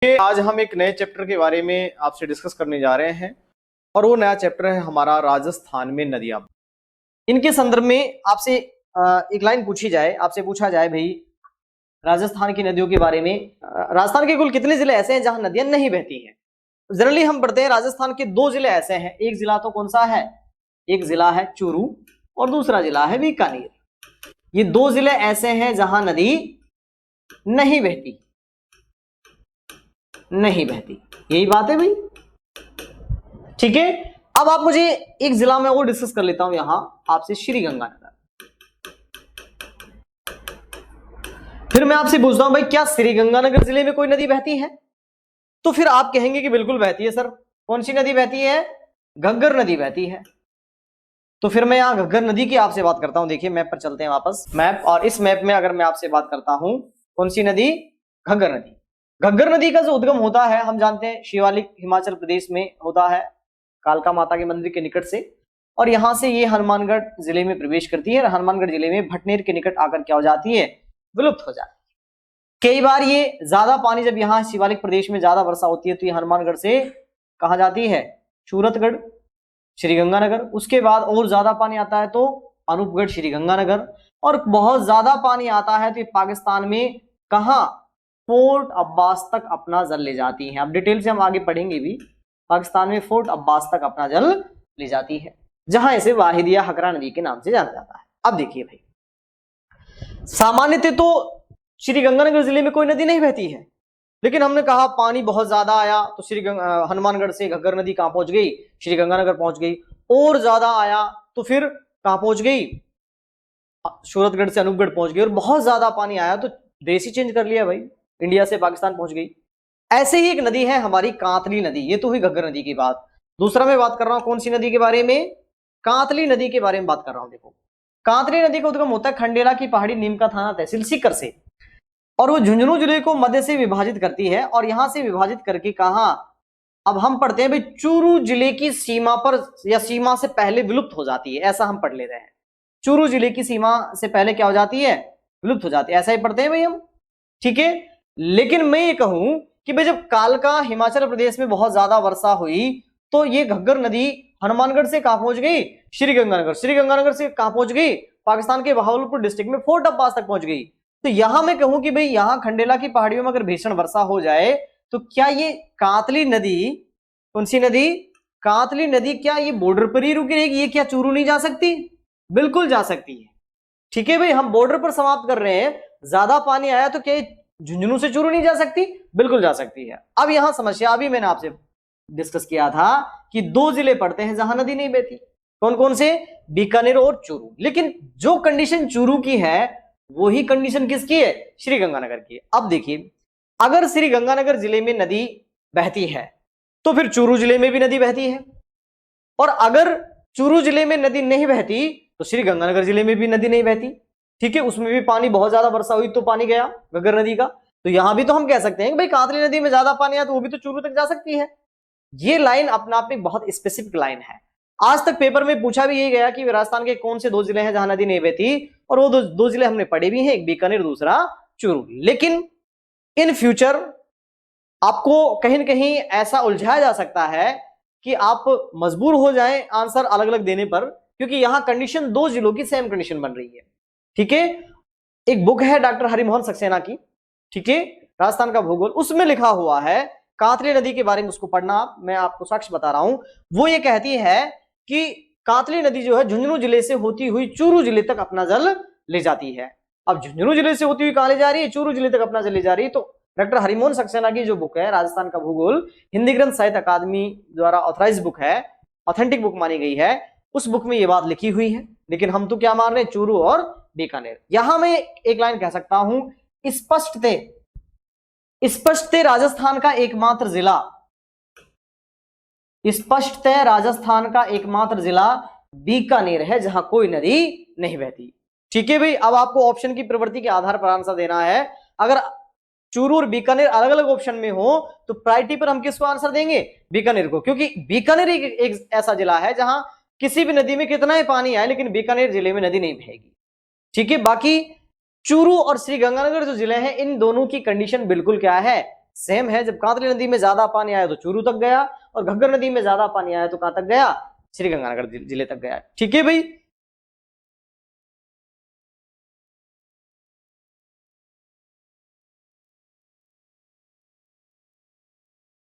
आज हम एक नए चैप्टर के बारे में आपसे डिस्कस करने जा रहे हैं और वो नया चैप्टर है हमारा राजस्थान में नदियां। इनके संदर्भ में आपसे एक लाइन पूछी जाए, आपसे पूछा जाए भाई राजस्थान की नदियों के बारे में, राजस्थान के कुल कितने जिले ऐसे हैं जहां नदियां नहीं बहती हैं। जनरली हम पढ़ते हैं राजस्थान के दो जिले ऐसे हैं, एक जिला तो कौन सा है, एक जिला है चूरू और दूसरा जिला है बीकानेर। ये दो जिले ऐसे हैं जहां नदी नहीं बहती, नहीं बहती, यही बात है भाई। ठीक है, अब आप मुझे एक जिला में और डिस्कस कर लेता हूं यहां आपसे, श्रीगंगानगर। फिर मैं आपसे पूछता हूं भाई क्या श्रीगंगानगर जिले में कोई नदी बहती है? तो फिर आप कहेंगे कि बिल्कुल बहती है सर। कौन सी नदी बहती है? घग्गर नदी बहती है। तो फिर मैं यहां घग्गर नदी की आपसे बात करता हूं। देखिए मैप पर चलते हैं वापस, मैप, और इस मैप में अगर मैं आपसे बात करता हूं कौन सी नदी, घग्गर नदी। घग्गर नदी का जो उद्गम होता है हम जानते हैं शिवालिक हिमाचल प्रदेश में होता है, कालका माता के मंदिर के निकट से, और यहां से ये हनुमानगढ़ जिले में प्रवेश करती है और हनुमानगढ़ जिले में भटनेर के निकट आकर क्या हो जाती है, विलुप्त हो जाती है। कई बार ये ज्यादा पानी जब यहाँ शिवालिक प्रदेश में ज्यादा वर्षा होती है तो ये हनुमानगढ़ से कहा जाती है, सूरतगढ़, श्रीगंगानगर। उसके बाद और ज्यादा पानी आता है तो अनूपगढ़, श्रीगंगानगर, और बहुत ज्यादा पानी आता है तो ये पाकिस्तान में कहा, फोर्ट अब्बास तक अपना जल ले जाती है। अब डिटेल से हम आगे पढ़ेंगे भी, पाकिस्तान में फोर्ट अब्बास तक अपना जल ले जाती है, जहां इसे वाहिदिया हकरा नदी के नाम से जाना जाता है। अब देखिए भाई, सामान्यतः तो श्रीगंगानगर जिले में कोई नदी नहीं बहती है, लेकिन हमने कहा पानी बहुत ज्यादा आया तो हनुमानगढ़ से घग्गर नदी कहां पहुंच गई, श्रीगंगानगर पहुंच गई। और ज्यादा आया तो फिर कहां पहुंच गई, सूरतगढ़ से अनूपगढ़ पहुंच गई। और बहुत ज्यादा पानी आया तो देश ही चेंज कर लिया भाई, इंडिया से पाकिस्तान पहुंच गई। ऐसे ही एक नदी है हमारी कांतली नदी, ये तो हुई घग्गर नदी की बात। दूसरा मैं बात कर रहा हूं कौन सी नदी के बारे में, कांतली नदी के बारे में बात कर रहा हूं। देखो कांतली नदी का उद्गम होता है खंडेला की पहाड़ी, नीमका थाना, तहसील सीकर से, और वो झुंझुनू जिले को मध्य से विभाजित करती है। और यहां से विभाजित करके कहा, अब हम पढ़ते हैं भाई चूरू जिले की सीमा पर या सीमा से पहले विलुप्त हो जाती है, ऐसा हम पढ़ लेते हैं। चूरू जिले की सीमा से पहले क्या हो जाती है, विलुप्त हो जाती है, ऐसा ही पढ़ते हैं भाई हम। ठीक है, लेकिन मैं ये कहूं कि भाई जब कालका हिमाचल प्रदेश में बहुत ज्यादा वर्षा हुई तो ये घग्गर नदी हनुमानगढ़ से कहां पहुंच गई, श्रीगंगानगर, श्रीगंगानगर से कहां पहुंच गई, पाकिस्तान के बहावलपुर डिस्ट्रिक्ट में फोर्ट अब्बास तक पहुंच गई। तो यहां मैं कहूं कि भाई यहां खंडेला की पहाड़ियों में अगर भीषण वर्षा हो जाए तो क्या ये कांतली नदी, कौन सी नदी, कांतली नदी, क्या ये बॉर्डर पर ही रुकी रहेगी? ये क्या चूरू नहीं जा सकती? बिल्कुल जा सकती है। ठीक है भाई, हम बॉर्डर पर समाप्त कर रहे हैं, ज्यादा पानी आया तो क्या झुंझुनू से चूरू नहीं जा सकती? बिल्कुल जा सकती है। अब यहां समस्या, अभी मैंने आपसे डिस्कस किया था कि दो जिले पड़ते हैं जहां नदी नहीं बहती, कौन कौन से, बीकानेर और चूरू। लेकिन जो कंडीशन चूरू की है वही कंडीशन किसकी है, श्रीगंगानगर की। अब देखिए, अगर श्रीगंगानगर जिले में नदी बहती है तो फिर चूरू जिले में भी नदी बहती है, और अगर चूरू जिले में नदी नहीं बहती तो श्रीगंगानगर जिले में भी नदी नहीं बहती। ठीक है, उसमें भी पानी बहुत ज्यादा वर्षा हुई तो पानी गया घग्गर नदी का। तो यहां भी तो हम कह सकते हैं कि भाई कांतली नदी में ज्यादा पानी आया तो वो भी तो चूरू तक जा सकती है। ये लाइन अपना आप में बहुत स्पेसिफिक लाइन है। आज तक पेपर में पूछा भी यही गया कि राजस्थान के कौन से दो जिले हैं जहां नदी नहीं बहती, और वो दो जिले हमने पढ़े भी हैं, एक बीकानेर दूसरा चूरू। लेकिन इन फ्यूचर आपको कहीं ना कहीं ऐसा उलझाया जा सकता है कि आप मजबूर हो जाएं आंसर अलग अलग देने पर, क्योंकि यहां कंडीशन दो जिलों की सेम कंडीशन बन रही है। ठीक है, एक बुक है डॉक्टर हरिमोहन सक्सेना की, ठीक है, राजस्थान का भूगोल, उसमें लिखा हुआ है कांतली नदी के बारे में, उसको पढ़ना आप, मैं आपको साक्ष्य बता रहा हूं। वो ये कहती है कि कांतली नदी जो है झुंझुनू जिले से होती हुई चूरू जिले तक अपना जल ले जाती है। अब झुंझुनू जिले से होती हुई कहां ले जा रही है, चूरू जिले तक अपना जल ले जा रही है। तो डॉक्टर हरिमोहन सक्सेना की जो बुक है राजस्थान का भूगोल, हिंदी ग्रंथ साहित्य अकादमी द्वारा ऑथराइज बुक है, ऑथेंटिक बुक मानी गई है, उस बुक में ये बात लिखी हुई है। लेकिन हम तो क्या मान रहे हैं, चूरू और बीकानेर। यहां मैं एक लाइन कह सकता हूं, स्पष्टतः राजस्थान का एकमात्र जिला, स्पष्टतः राजस्थान का एकमात्र जिला बीकानेर है जहां कोई नदी नहीं बहती। ठीक है भाई, अब आपको ऑप्शन की प्रवृत्ति के आधार पर आंसर देना है। अगर चूरू और बीकानेर अलग अलग ऑप्शन में हो तो प्रायोरिटी पर हम किसको आंसर देंगे, बीकानेर को, क्योंकि बीकानेर एक ऐसा जिला है जहां किसी भी नदी में कितना ही पानी आए लेकिन बीकानेर जिले में नदी नहीं बहेगी। ठीक है, बाकी चूरू और श्रीगंगानगर जो जिले हैं इन दोनों की कंडीशन बिल्कुल क्या है, सेम है। जब कांतली नदी में ज्यादा पानी आया तो चूरू तक गया, और घग्गर नदी में ज्यादा पानी आया तो कहां तक गया, श्रीगंगानगर जिले तक गया। ठीक है भाई।